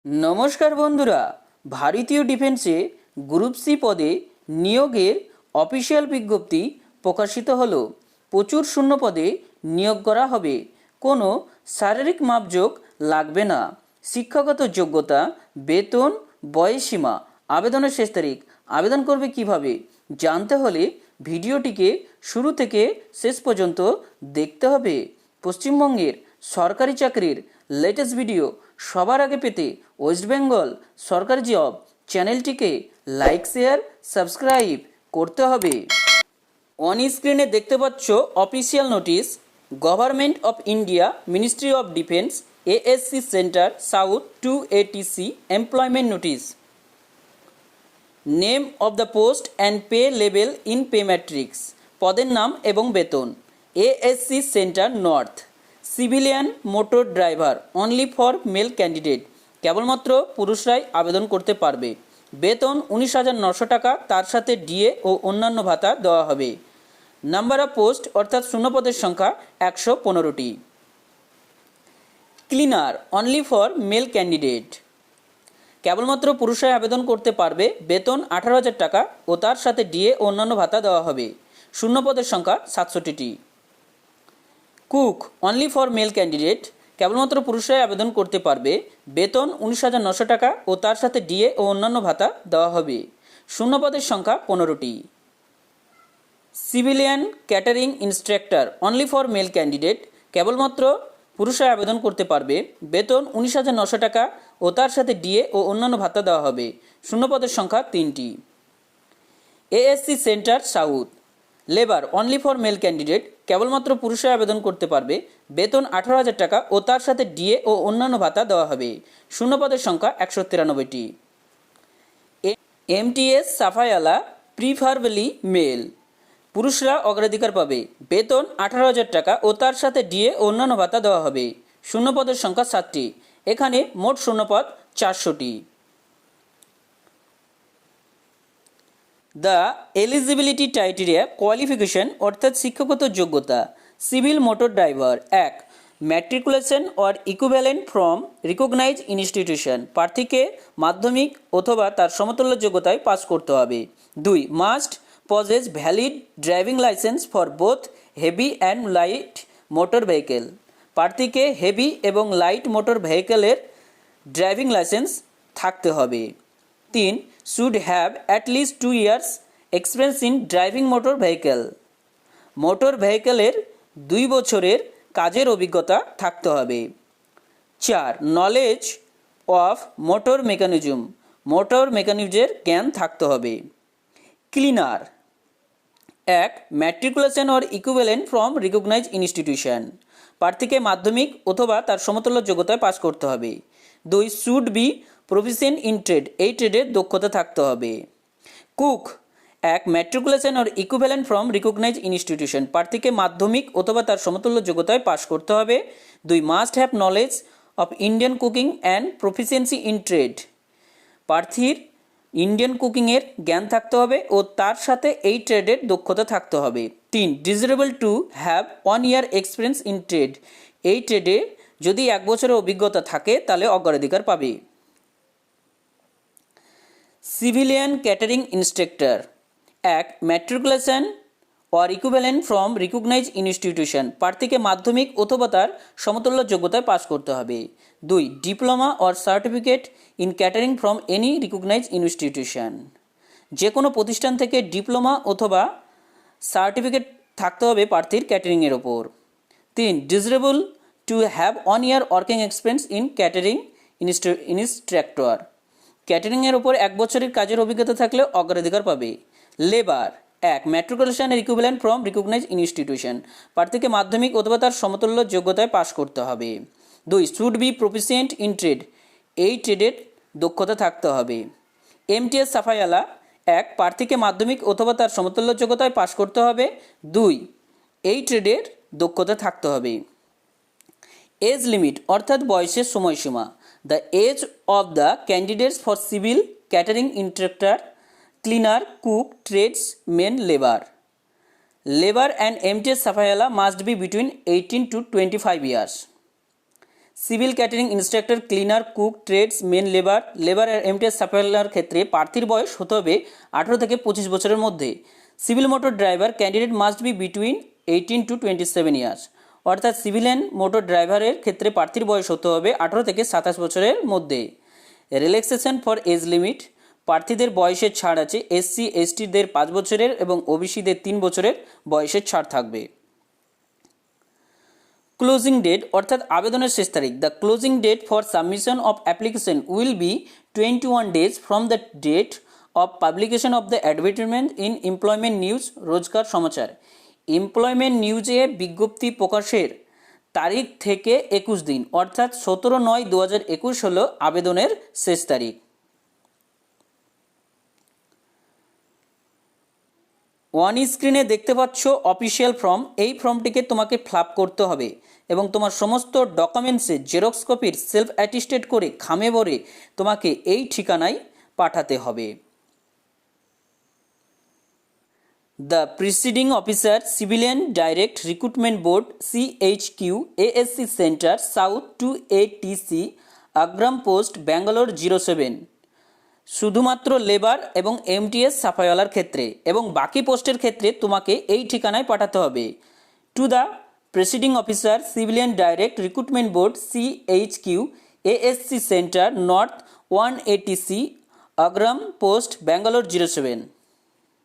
नमस्कार बंधुरा भारतीय डिफेंसे ग्रुप सी पदे नियोगेर अफिशियल विज्ञप्ति प्रकाशित हलो। प्रचुर शून्य पदे नियोग करा हबे। कोनो शारीरिक मापजोक लागबे ना। शिक्षागत योग्यता, वेतन, बयससीमा, आवेदनेर शेष तारीख, आवेदन करबे किभाबे जानते हले भिडियोटिके शुरू थेके शेष पर्यन्त देखते हबे। पश्चिमबंगेर सरकारी चाकरिर लेटेस्ट भिडियो सबार आगे पेते वेस्ट बेंगल सरकारी जब चैनलटिके लाइक शेयर सबस्क्राइब करते हबे। ऑन स्क्रिने देखते पाচ্ছো official notice government of India ministry of defence ASC centre south 2ATC employment notice. Name of the post and pay level in pay matrix. পদের নাম এবং বেতন। ASC centre north civilian motor driver only for male candidate. কেবলমাত্র পুরুষরাই আবেদন করতে পারবে। বেতন 19,900 টাকা, তার সাথে ডিএ ও অন্যান্য ভাতা দেওয়া হবে। নাম্বার অফ পোস্ট অর্থাৎ শূন্য পদের সংখ্যা 115টি। Cleaner only for male candidate. কেবলমাত্র পুরুষরাই আবেদন করতে পারবে। বেতন 18,000 টাকা ও তার সাথে ডিএ ও অন্যান্য ভাতা দেওয়া হবে। শূন্য পদের সংখ্যা 67টি। Cook only for male candidate. কেবলমাত্র পুরুষরাই আবেদন করতে পারবে। বেতন 19,900 টাকা ও তার সাথে ডিএ ও অন্যান্য ভাতা দেওয়া হবে। শূন্য পদের সংখ্যা 15টি। Civilian catering instructor only for male candidate. কেবলমাত্র পুরুষরাই আবেদন করতে পারবে। বেতন 19,900 টাকা ও তার সাথে ডিএ ও অন্যান্য ভাতা দেওয়া হবে। শূন্য পদের সংখ্যা 3টি। ASC centre south labour only for male candidate. কেবলমাত্র পুরুষরাই আবেদন করতে পারবে। বেতন 18,000 টাকা ও তার সাথে ডিএ ও অন্যান্য ভাতা দেওয়া হবে। শূন্য পদের সংখ্যা 193টি। এমটিএস সাফাইয়ালা প্রিফারেবলি মেল। পুরুষরা অগ্রাধিকার পাবে। বেতন 18,000 টাকা ও তার সাথে ডিএ ও অন্যান্য ভাতা দেওয়া হবে। শূন্য পদের সংখ্যা 7টি। এখানে মোট শূন্যপদ 400টি। দ্য এলিজিবিলিটি ক্রাইটেরিয়া কোয়ালিফিকেশন অর্থাৎ শিক্ষাগত যোগ্যতা। Civil motor driver 1 matriculation or equivalent from recognise institution. প্রার্থীকে মাধ্যমিক অথবা তার সমতুল্য যোগ্যতায় পাস করতে হবে। 2 must possess valid driving licence for both heavy and light motor vehicle. প্রার্থীকে হেভি এবং লাইট মোটর ভেহিকেলের ড্রাইভিং লাইসেন্স থাকতে হবে। 3 should have at least 2 years experience in driving motor vehicle. Motor ভেহিকেলের 2 বছরের কাজের অভিজ্ঞতা থাকতে হবে। 4 knowledge of motor mechanism. Motor মেকানিজমের জ্ঞান থাকতে হবে। Cleaner 1 matriculation or equivalent from recognise institution. প্রার্থীকে মাধ্যমিক অথবা তার সমতুল্য যোগ্যতায় পাস করতে হবে। 2 should be proficient in trade. এই ট্রেডের দক্ষতা থাকতে হবে। Cook 1 matriculation or equivalent from recognise institution. প্রার্থীকে মাধ্যমিক অথবা তার সমতুল্য যোগ্যতায় পাস করতে হবে। 2 must have knowledge of Indian cooking and proficiency in trade. প্রার্থীর ইন্ডিয়ান কুকিংয়ের জ্ঞান থাকতে হবে ও তার সাথে এই ট্রেডের দক্ষতা থাকতে হবে। 3 desirable to have 1 year experience in trade. এই ট্রেডে যদি 1 বছরের অভিজ্ঞতা থাকে তাহলে অগ্রাধিকার পাবে। Civilian catering instructor 1 matriculation or equivalent from recognise institution. প্রার্থীকে মাধ্যমিক অথবা তার সমতুল্য যোগ্যতায় পাস করতে হবে। 2 diploma or certificate in catering from any recognise institution. যে কোনো প্রতিষ্ঠান থেকে ডিপ্লোমা অথবা সার্টিফিকেট থাকতে হবে প্রার্থীর ক্যাটারিংয়ের ওপর। 3 desirable to have 1 year working experience in catering instructor. ক্যাটারিংয়ের ওপর 1 বছরের কাজের অভিজ্ঞতা থাকলে অগ্রাধিকার পাবে। Labour 1 matriculation or equivalent from recognise institution. প্রার্থীকে মাধ্যমিক অথবা তার সমতুল্য যোগ্যতায় পাস করতে হবে। 2 should be proficient in trade. এই ট্রেডের দক্ষতা থাকতে হবে। এমটিএস সাফাইয়ালা 1 প্রার্থীকে মাধ্যমিক অথবা তার সমতুল্য যোগ্যতায় পাস করতে হবে। 2 এই ট্রেডের দক্ষতা থাকতে হবে। এজ লিমিট অর্থাৎ বয়সের সময়সীমা। The age of the candidates for civil catering instructor, cleaner, cook, trades men labour. Labor and MTS Safayala must be between 18 to 25 years. Civil catering instructor, cleaner, cook, trades, men labour আর MTS supplier ক্ষেত্রে প্রার্থীর বয়স হতে হবে 18 থেকে 25 বছরের মধ্যে। Civil motor driver candidate must be between 18 to 27 years. অর্থাৎ সিভিল অ্যান্ড মোটর ড্রাইভারের ক্ষেত্রে প্রার্থীর বয়স হতে হবে 18 থেকে 27 বছরের মধ্যে। রিল্যাক্সেশন ফর এজ লিমিট, প্রার্থীদের বয়সের ছাড় আছে। এসসি এসটিদের 5 বছরের এবং ওবিসিদের 3 বছরের বয়সের ছাড় থাকবে। ক্লোজিং ডেট অর্থাৎ আবেদনের শেষ তারিখ। The closing date for submission of application will be 21 days from the date of publication of the advertisement in employment news Rozgar Samachar. Employment নিউজে বিজ্ঞপ্তি প্রকাশের তারিখ থেকে 21 দিন, অর্থাৎ 17/9/2021 হলো আবেদনের শেষ তারিখ। ওয়ান স্ক্রিনে দেখতে পাচ্ছ অফিসিয়াল ফর্ম। এই ফর্মটিকে তোমাকে ফিল আপ করতে হবে এবং তোমার সমস্ত ডকুমেন্টসে জেরক্স কপির সেলফ অ্যাটিস্টেড করে খামে ভরে তোমাকে এই ঠিকানায় পাঠাতে হবে। The presiding officer, civilian direct recruitment board, CHQ, ASC centre, south 2ATC, Agram post, Bangalore 07। শুধুমাত্র লেবার এবং এমটিএস সাফাইওয়ালার ক্ষেত্রে, এবং বাকি পোস্টের ক্ষেত্রে তোমাকে এই ঠিকানায় পাঠাতে হবে। To the presiding officer, civilian direct recruitment board, CHQ, ASC centre, north 1ATC, Agram post, Bangalore 07।